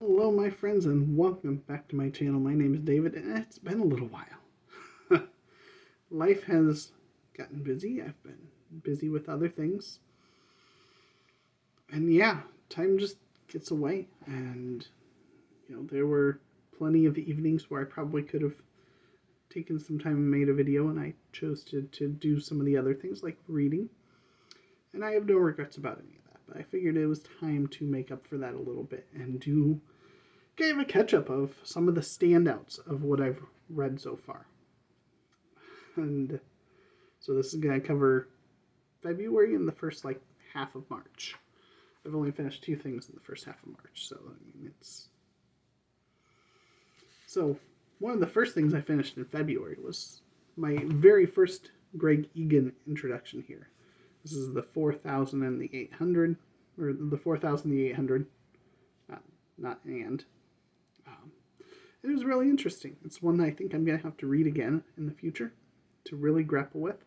Hello, my friends, and welcome back to my channel. My name is David, and it's been a little while. Life has gotten busy. I've been busy with other things. And yeah, time just gets away. And, there were plenty of evenings where I probably could have taken some time and made a video, and I chose to do some of the other things like reading. And I have no regrets about any of that. But I figured it was time to make up for that a little bit and do kind of a catch-up of some of the standouts of what I've read so far. And so this is going to cover February and the first half of March. I've only finished 2 things in the first half of March, so it's... So one of the first things I finished in February was my very first Greg Egan introduction here. This is the 4000 and the 800, or the 4000 and the 800, not and. It was really interesting. It's one that I think I'm going to have to read again in the future to really grapple with.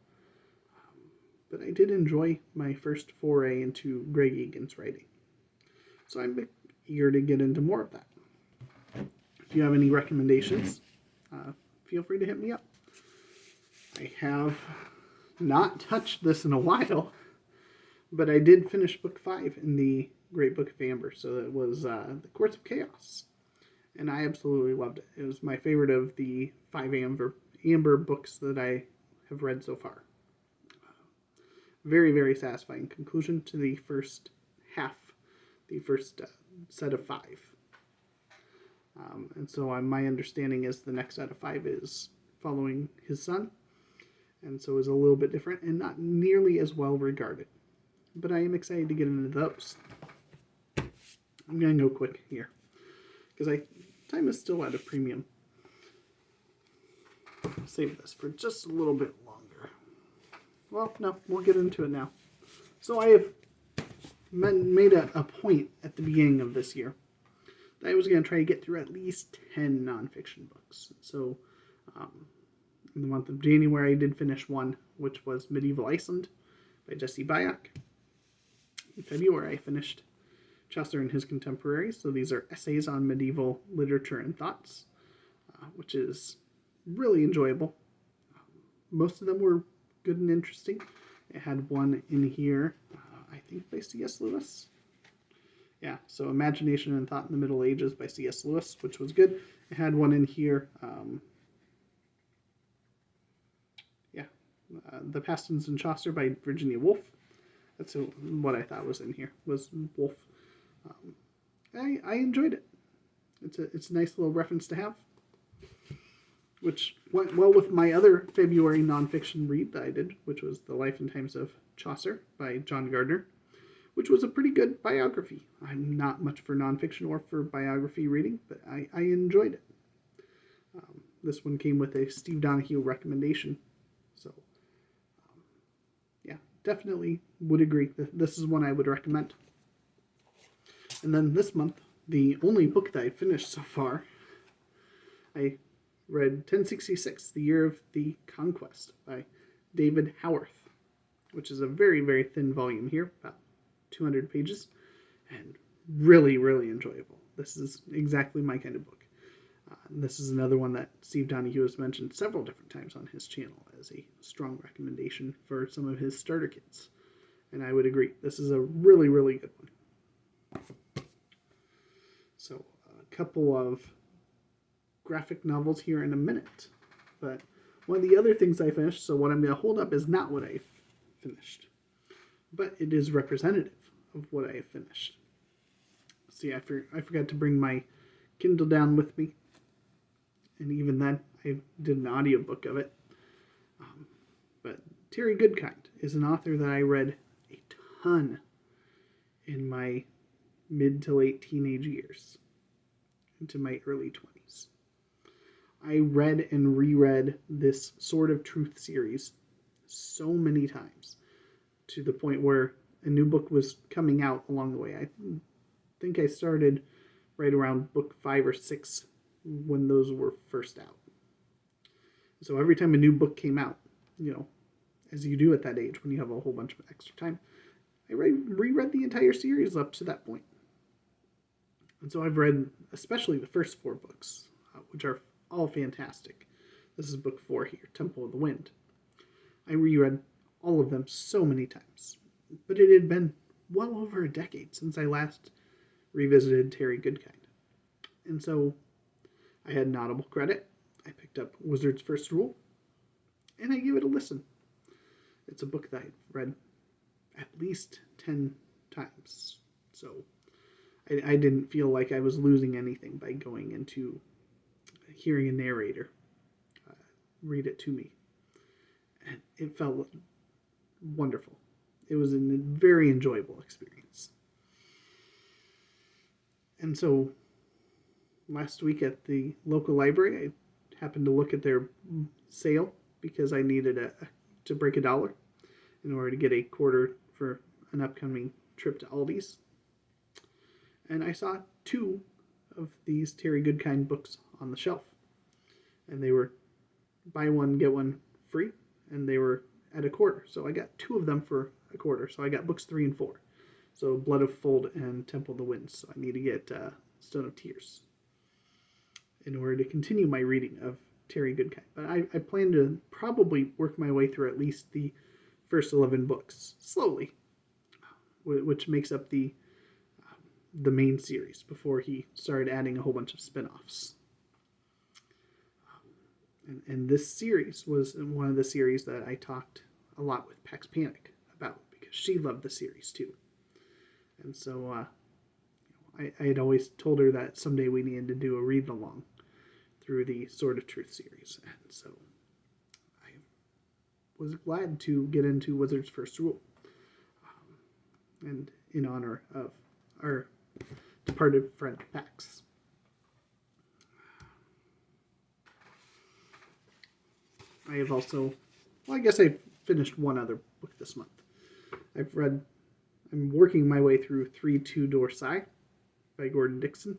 But I did enjoy my first foray into Greg Egan's writing. So I'm eager to get into more of that. If you have any recommendations, feel free to hit me up. I have not touched this in a while, but I did finish book 5 in the Great Book of Amber. So it was The Courts of Chaos. And I absolutely loved it. It was my favorite of the 5 Amber books that I have read so far. Very, very satisfying conclusion to the first half, the first set of 5. And so my understanding is the next set of 5 is following his son, and so is a little bit different and not nearly as well regarded. But I am excited to get into those. I'm going to go quick here, because time is still at a premium. Save this for just a little bit longer. Well, no, we'll get into it now. So I have made a point at the beginning of this year that I was going to try to get through at least 10 nonfiction books. So in the month of January, I did finish one, which was Medieval Iceland by Jesse Byock. In February, I finished Chaucer and His Contemporaries. So these are essays on medieval literature and thoughts, which is really enjoyable. Most of them were good and interesting. It had one in here, I think by C.S. Lewis. Yeah, so Imagination and Thought in the Middle Ages by C.S. Lewis, which was good. It had one in here, The Pastons and Chaucer by Virginia Woolf. That's what I thought was in here, was Woolf. I enjoyed it. It's a nice little reference to have, which went well with my other February nonfiction read that I did, which was The Life and Times of Chaucer by John Gardner, which was a pretty good biography. I'm not much for nonfiction or for biography reading, but I enjoyed it. This one came with a Steve Donahue recommendation, so yeah, definitely would agree that this is one I would recommend. And then this month, the only book that I finished so far, I read 1066, The Year of the Conquest by David Howarth, which is a very, very thin volume here, about 200 pages, and really, really enjoyable. This is exactly my kind of book. This is another one that Steve Donahue has mentioned several different times on his channel as a strong recommendation for some of his starter kits. And I would agree. This is a really, really good one. So, a couple of graphic novels here in a minute. But one of the other things I finished, so what I'm going to hold up is not what I finished, but it is representative of what I have finished. See, I forgot to bring my Kindle down with me, and even then, I did an audiobook of it. But Terry Goodkind is an author that I read a ton in my mid to late teenage years, into my early 20s. I read and reread this Sword of Truth series so many times, to the point where a new book was coming out along the way. I think I started right around book 5 or 6 when those were first out. So every time a new book came out, as you do at that age when you have a whole bunch of extra time, I reread the entire series up to that point. And so I've read especially the first 4 books, which are all fantastic. This is book 4 here, Temple of the Wind. I reread all of them so many times, but it had been well over a decade since I last revisited Terry Goodkind. And so I had an Audible credit. I picked up Wizard's First Rule, and I gave it a listen. It's a book that I've read at least 10 times. So I didn't feel like I was losing anything by going into hearing a narrator read it to me. And it felt wonderful. It was a very enjoyable experience. And so last week at the local library, I happened to look at their sale because I needed to break $1 in order to get a quarter for an upcoming trip to Aldi's. And I saw 2 of these Terry Goodkind books on the shelf. And they were buy one, get one free. And they were at a quarter. So I got 2 of them for a quarter. So I got books 3 and 4. So Blood of Fold and Temple of the Wind. So I need to get Stone of Tears in order to continue my reading of Terry Goodkind. But I plan to probably work my way through at least the first 11 books slowly, which makes up the main series before he started adding a whole bunch of spin-offs. And this series was one of the series that I talked a lot with Pax Panic about because she loved the series too. And so I had always told her that someday we needed to do a read-along through the Sword of Truth series. And so I was glad to get into Wizard's First Rule. And in honor of our departed friend Pax. I have also, I guess I finished one other book this month. I'm working my way through 3 Two-Door Sigh by Gordon Dixon.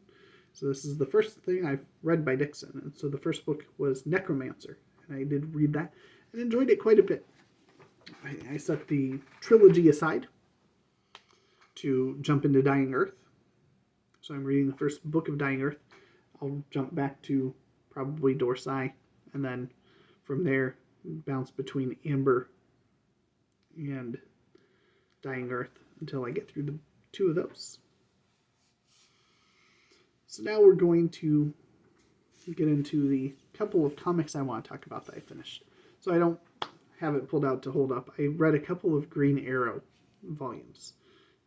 So this is the first thing I've read by Dixon. And so the first book was Necromancer. And I did read that and enjoyed it quite a bit. I set the trilogy aside to jump into Dying Earth. So I'm reading the first book of Dying Earth. I'll jump back to probably Dorsai, and then from there bounce between Amber and Dying Earth until I get through the 2 of those. So now we're going to get into the couple of comics I want to talk about that I finished. So I don't have it pulled out to hold up. I read a couple of Green Arrow volumes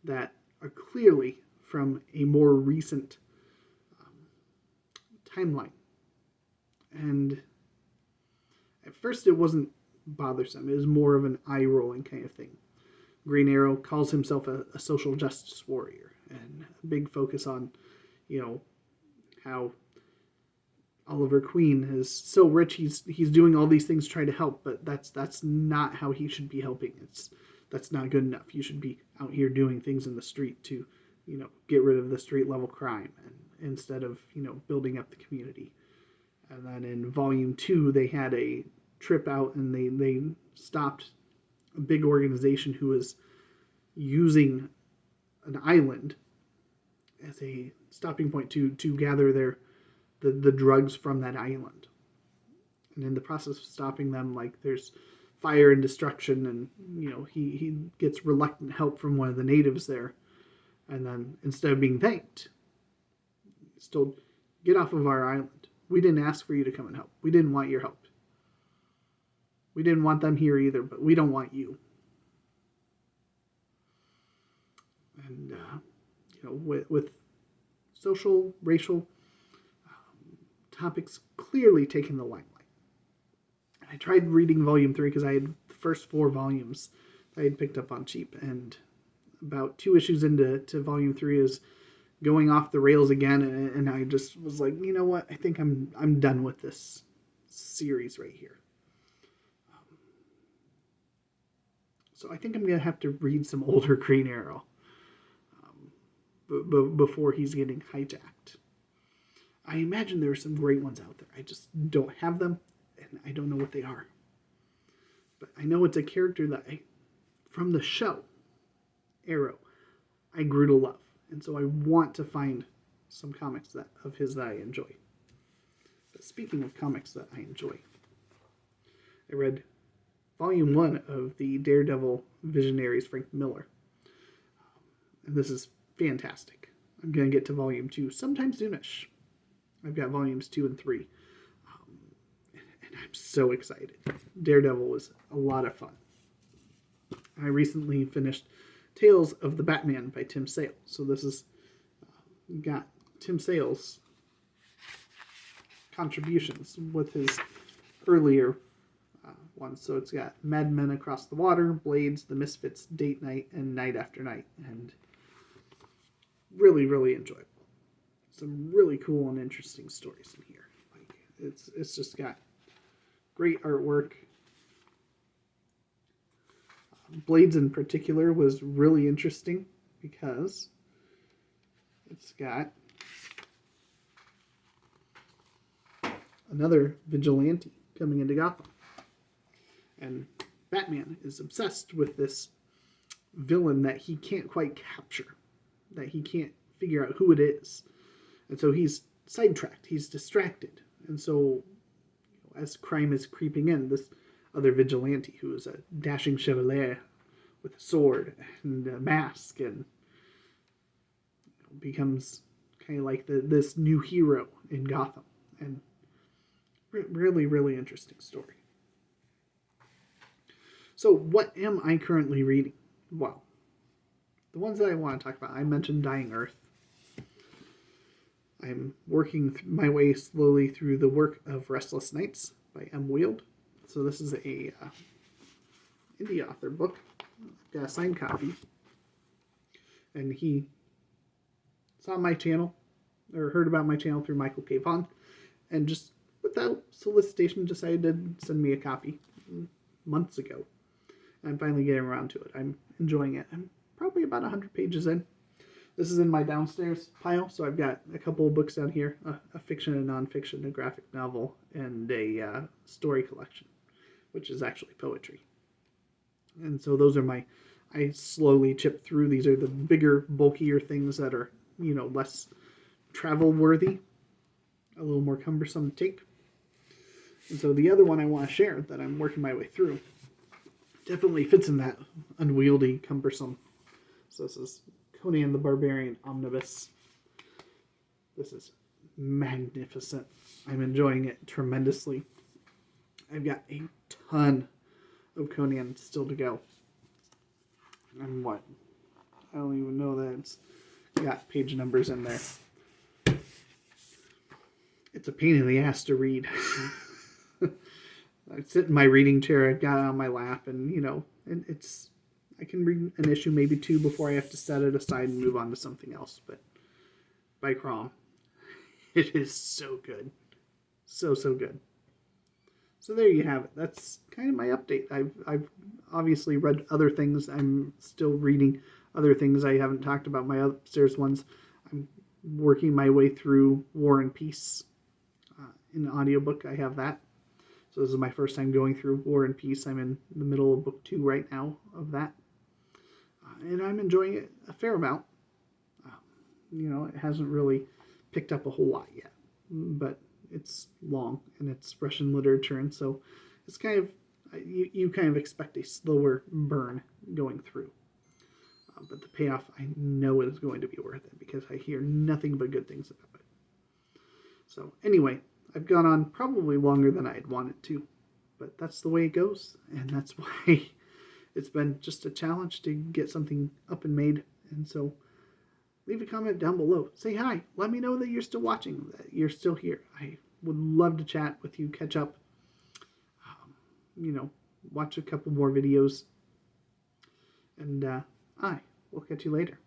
that are clearly from a more recent timeline. And at first it wasn't bothersome. It was more of an eye-rolling kind of thing. Green Arrow calls himself a social justice warrior, and a big focus on, how Oliver Queen is so rich he's doing all these things to try to help, but that's not how he should be helping. That's not good enough. You should be out here doing things in the street to, get rid of the street level crime, and instead of, building up the community. And then in volume 2, they had a trip out and they stopped a big organization who was using an island as a stopping point to gather the drugs from that island. And in the process of stopping them, there's fire and destruction, and he gets reluctant help from one of the natives there. And then instead of being thanked, he's told, get off of our island. We didn't ask for you to come and help. We didn't want your help. We didn't want them here either, but we don't want you. And, with social, racial topics clearly taking the limelight. I tried reading volume 3 because I had the first 4 volumes I had picked up on cheap, and about 2 issues into volume 3 is going off the rails again, and I just was like, you know what? I think I'm done with this series right here. So I think I'm gonna have to read some older Green Arrow before he's getting hijacked. I imagine there are some great ones out there. I just don't have them, and I don't know what they are. But I know it's a character that from the show, Arrow, I grew to love. And so I want to find some comics of his that I enjoy. But speaking of comics that I enjoy, I read Volume 1 of the Daredevil Visionaries Frank Miller. And this is fantastic. I'm going to get to Volume 2 sometime soonish. I've got Volumes 2 and 3. And I'm so excited. Daredevil was a lot of fun. I recently finished Tales of the Batman by Tim Sale. So this is got Tim Sale's contributions with his earlier ones. So it's got Mad Men Across the Water, Blades, The Misfits, Date Night, and Night After Night. And really, really enjoyable. Some really cool and interesting stories in here. Like it's just got great artwork. Blades in particular was really interesting because it's got another vigilante coming into Gotham. And Batman is obsessed with this villain that he can't quite capture, that he can't figure out who it is. And so he's sidetracked, he's distracted. And so as crime is creeping in, this other vigilante who is a dashing chevalier with a sword and a mask and becomes kind of like this new hero in Gotham. And really, really interesting story. So what am I currently reading? Well, the ones that I want to talk about, I mentioned Dying Earth. I'm working my way slowly through the work of Restless Nights by M. Wield. So this is a indie author book. I've got a signed copy. And he saw my channel, or heard about my channel through Michael K. Vaughan, and just without solicitation decided to send me a copy months ago. I'm finally getting around to it. I'm enjoying it. I'm probably about 100 pages in. This is in my downstairs pile, so I've got a couple of books down here, a fiction and nonfiction, a graphic novel, and a story collection, which is actually poetry. And so those are I slowly chip through. These are the bigger, bulkier things that are, less travel worthy, a little more cumbersome to take. And so the other one I want to share that I'm working my way through definitely fits in that unwieldy, cumbersome. So this is Conan the Barbarian Omnibus. This is magnificent. I'm enjoying it tremendously. I've got a ton of Conan still to go. And what? I don't even know that it's got page numbers in there. It's a pain in the ass to read. I sit in my reading chair, I've got it on my lap, and and I can read an issue, maybe two, before I have to set it aside and move on to something else. But by Crom, it is so good. So good. So there you have it. That's kind of my update. I've obviously read other things. I'm still reading other things I haven't talked about, my upstairs ones. I'm working my way through War and Peace in the audiobook. I have that. So this is my first time going through War and Peace. I'm in the middle of book 2 right now of that. And I'm enjoying it a fair amount. It hasn't really picked up a whole lot yet. But it's long and it's Russian literature. And so it's kind of, you kind of expect a slower burn going through. But the payoff I know is going to be worth it because I hear nothing but good things about it. So anyway, I've gone on probably longer than I'd wanted to, but that's the way it goes, and that's why it's been just a challenge to get something up and made. And so leave a comment down below. Say hi. Let me know that you're still watching, that you're still here. I would love to chat with you, catch up, watch a couple more videos, and I will catch you later.